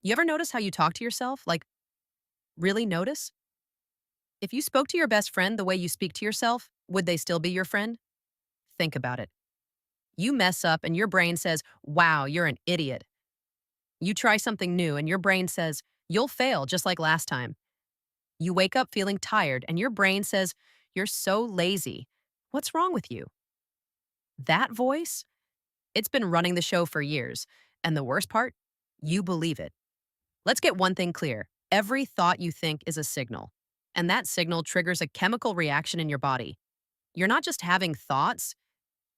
You ever notice how you talk to yourself? Like, really notice? If you spoke to your best friend the way you speak to yourself, would they still be your friend? Think about it. You mess up and your brain says, wow, you're an idiot. You try something new and your brain says, you'll fail just like last time. You wake up feeling tired and your brain says, you're so lazy. What's wrong with you? That voice, it's been running the show for years. And the worst part, you believe it. Let's get one thing clear. Every thought you think is a signal, and that signal triggers a chemical reaction in your body. You're not just having thoughts,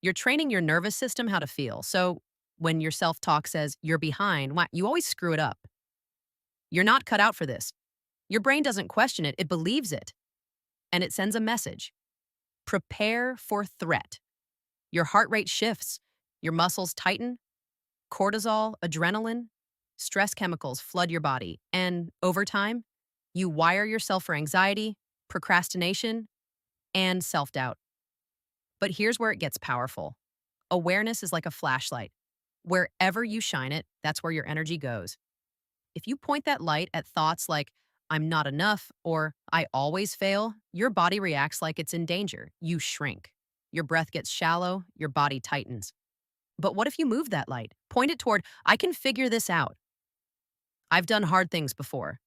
you're training your nervous system how to feel. So when your self talk says you're behind, you always screw it up. You're not cut out for this. Your brain doesn't question it, it believes it. And it sends a message: prepare for threat. Your heart rate shifts, your muscles tighten, cortisol, adrenaline, stress chemicals flood your body. And over time, you wire yourself for anxiety, procrastination, and self doubt. But here's where it gets powerful. Awareness is like a flashlight. Wherever you shine it, that's where your energy goes. If you point that light at thoughts like, I'm not enough or I always fail, your body reacts like it's in danger. You shrink. Your breath gets shallow, your body tightens. But what if you move that light? Point it toward, I can figure this out. I've done hard things before.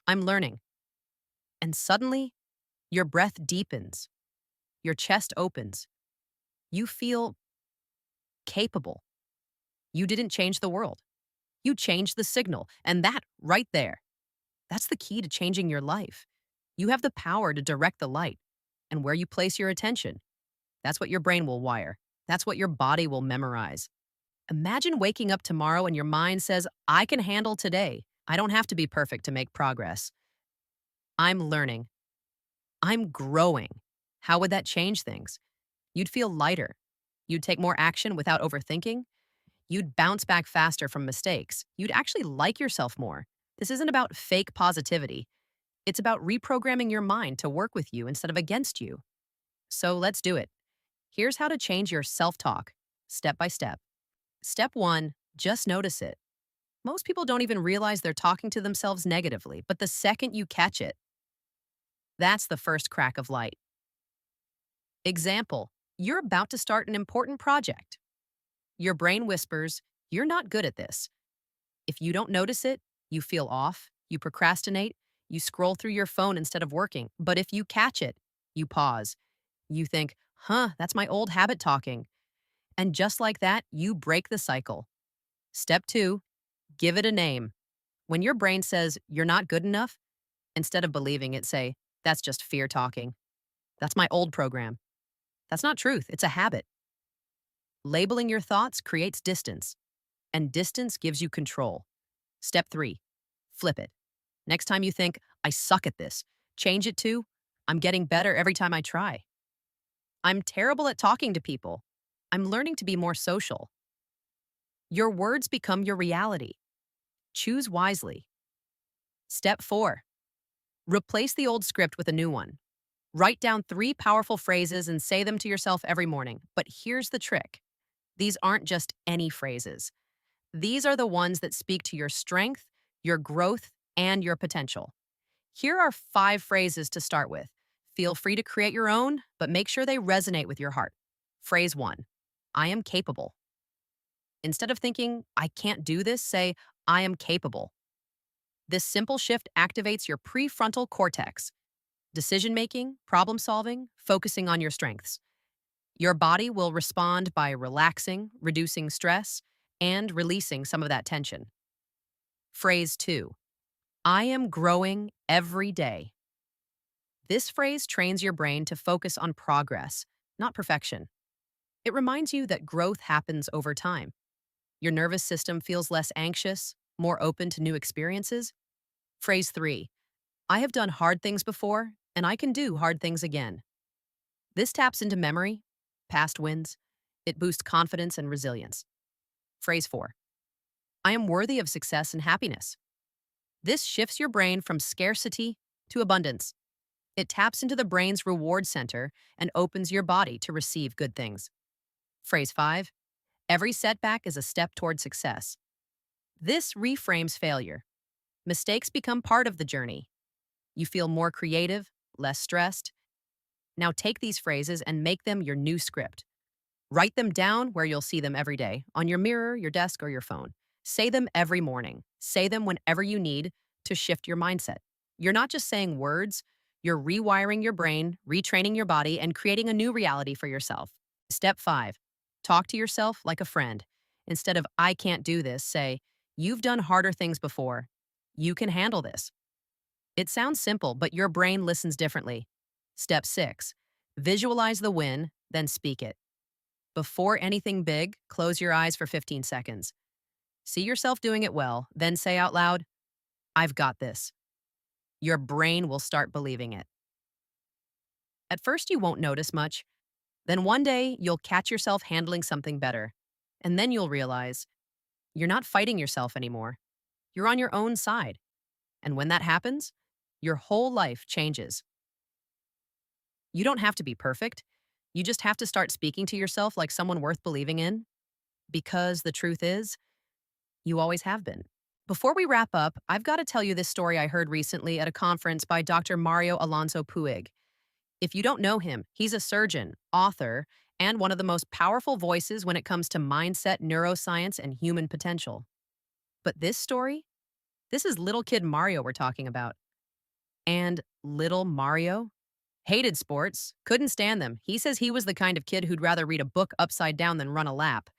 I'm learning. And suddenly, your breath deepens, your chest opens. You feel capable. You didn't change the world. You changed the signal. And that right there, that's the key to changing your life. You have the power to direct the light. And where you place your attention, that's what your brain will wire. That's what your body will memorize. Imagine waking up tomorrow and your mind says, I can handle today. I don't have to be perfect to make progress. I'm learning. I'm growing. How would that change things? You'd feel lighter. You'd take more action without overthinking. You'd bounce back faster from mistakes. You'd actually like yourself more. This isn't about fake positivity. It's about reprogramming your mind to work with you instead of against you. So let's do it. Here's how to change your self talk, step by step. Step one, just notice it. Most people don't even realize they're talking to themselves negatively, but the second you catch it, that's the first crack of light. Example, you're about to start an important project. Your brain whispers, you're not good at this. If you don't notice it, you feel off, you procrastinate, you scroll through your phone instead of working. But if you catch it, you pause. You think, that's my old habit talking. And just like that, you break the cycle. Step two, give it a name. When your brain says you're not good enough, instead of believing it, say, that's just fear talking. That's my old program. That's not truth, it's a habit. Labeling your thoughts creates distance, and distance gives you control. Step three, flip it. Next time you think, I suck at this, change it to, I'm getting better every time I try. I'm terrible at talking to people. I'm learning to be more social. Your words become your reality. Choose wisely. Step four, replace the old script with a new one. Write down 3 powerful phrases and say them to yourself every morning. But here's the trick. These aren't just any phrases. These are the ones that speak to your strength, your growth, and your potential. Here are 5 phrases to start with. Feel free to create your own, but make sure they resonate with your heart. Phrase 1, I am capable. Instead of thinking, I can't do this, say, I am capable. This simple shift activates your prefrontal cortex. Decision making, problem solving, focusing on your strengths. Your body will respond by relaxing, reducing stress, and releasing some of that tension. Phrase 2, I am growing every day. This phrase trains your brain to focus on progress, not perfection. It reminds you that growth happens over time. Your nervous system feels less anxious, more open to new experiences. Phrase 3, I have done hard things before, and I can do hard things again. This taps into memory, past wins. It boosts confidence and resilience. Phrase 4, I am worthy of success and happiness. This shifts your brain from scarcity to abundance. It taps into the brain's reward center and opens your body to receive good things. Phrase 5, every setback is a step toward success. This reframes failure. Mistakes become part of the journey. You feel more creative, less stressed. Now take these phrases and make them your new script. Write them down where you'll see them every day, on your mirror, your desk, or your phone. Say them every morning. Say them whenever you need to shift your mindset. You're not just saying words, you're rewiring your brain, retraining your body, and creating a new reality for yourself. Step 5. Talk to yourself like a friend. Instead of, I can't do this, say, you've done harder things before. You can handle this. It sounds simple, but your brain listens differently. Step 6. Visualize the win, then speak it. Before anything big, close your eyes for 15 seconds. See yourself doing it well, then say out loud, I've got this. Your brain will start believing it. At first, you won't notice much. Then one day, you'll catch yourself handling something better. And then you'll realize you're not fighting yourself anymore. You're on your own side. And when that happens, your whole life changes. You don't have to be perfect. You just have to start speaking to yourself like someone worth believing in. Because the truth is, you always have been. Before we wrap up, I've got to tell you this story I heard recently at a conference by Dr. Mario Alonso Puig. If you don't know him, he's a surgeon, author, and one of the most powerful voices when it comes to mindset, neuroscience, and human potential. But this story? This is little kid Mario we're talking about. And little Mario hated sports, couldn't stand them. He says he was the kind of kid who'd rather read a book upside down than run a lap.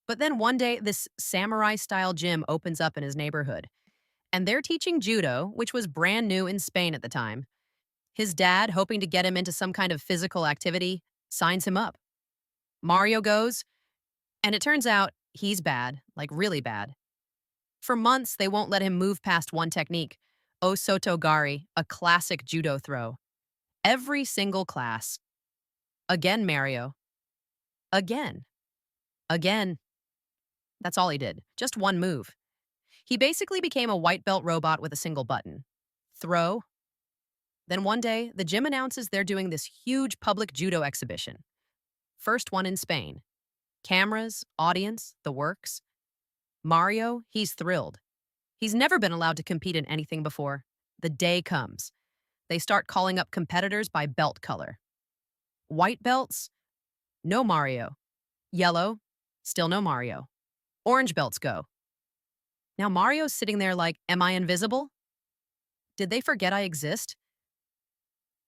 But then one day, this samurai-style gym opens up in his neighborhood. And they're teaching judo, which was brand new in Spain at the time. His dad, hoping to get him into some kind of physical activity, signs him up. Mario goes, and it turns out he's bad, like really bad. For months, they won't let him move past one technique, Osotogari, a classic judo throw. Every single class. Again, Mario. Again. Again. That's all he did. Just one move. He basically became a white belt robot with a single button. Throw. Then one day, the gym announces they're doing this huge public judo exhibition. First one in Spain. Cameras, audience, the works. Mario, he's thrilled. He's never been allowed to compete in anything before. The day comes. They start calling up competitors by belt color. White belts? No Mario. Yellow? Still no Mario. Orange belts go. Now Mario's sitting there like, am I invisible? Did they forget I exist?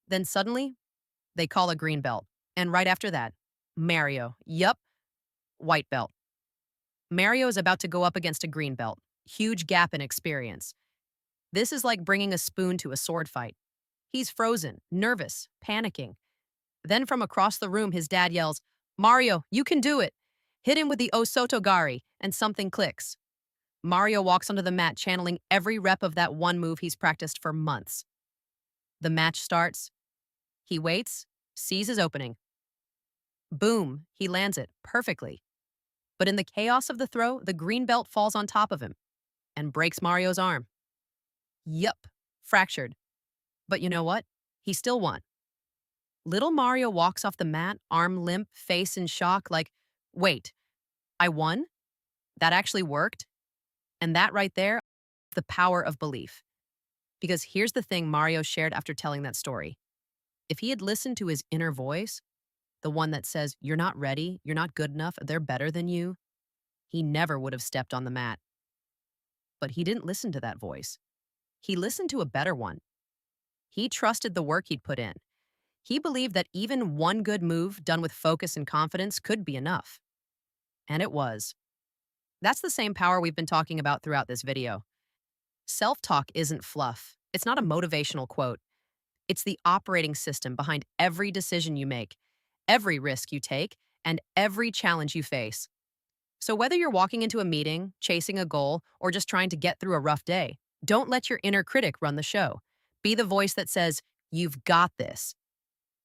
Then suddenly, they call a green belt. And right after that, Mario. Yup, white belt. Mario is about to go up against a green belt. Huge gap in experience. This is like bringing a spoon to a sword fight. He's frozen, nervous, panicking. Then from across the room, his dad yells, Mario, you can do it. Hit him with the Osotogari, and something clicks. Mario walks onto the mat, channeling every rep of that one move he's practiced for months. The match starts. He waits, sees his opening. Boom, he lands it perfectly. But in the chaos of the throw, the green belt falls on top of him and breaks Mario's arm. Yup, fractured. But you know what? He still won. Little Mario walks off the mat, arm limp, face in shock, like, wait, I won? That actually worked? And that right there, the power of belief. Because here's the thing Mario shared after telling that story. If he had listened to his inner voice, the one that says, you're not ready, you're not good enough, they're better than you, he never would have stepped on the mat. But he didn't listen to that voice. He listened to a better one. He trusted the work he'd put in. He believed that even one good move done with focus and confidence could be enough. And it was. That's the same power we've been talking about throughout this video. Self-talk isn't fluff. It's not a motivational quote. It's the operating system behind every decision you make, every risk you take, and every challenge you face. So whether you're walking into a meeting, chasing a goal, or just trying to get through a rough day, don't let your inner critic run the show. Be the voice that says, you've got this.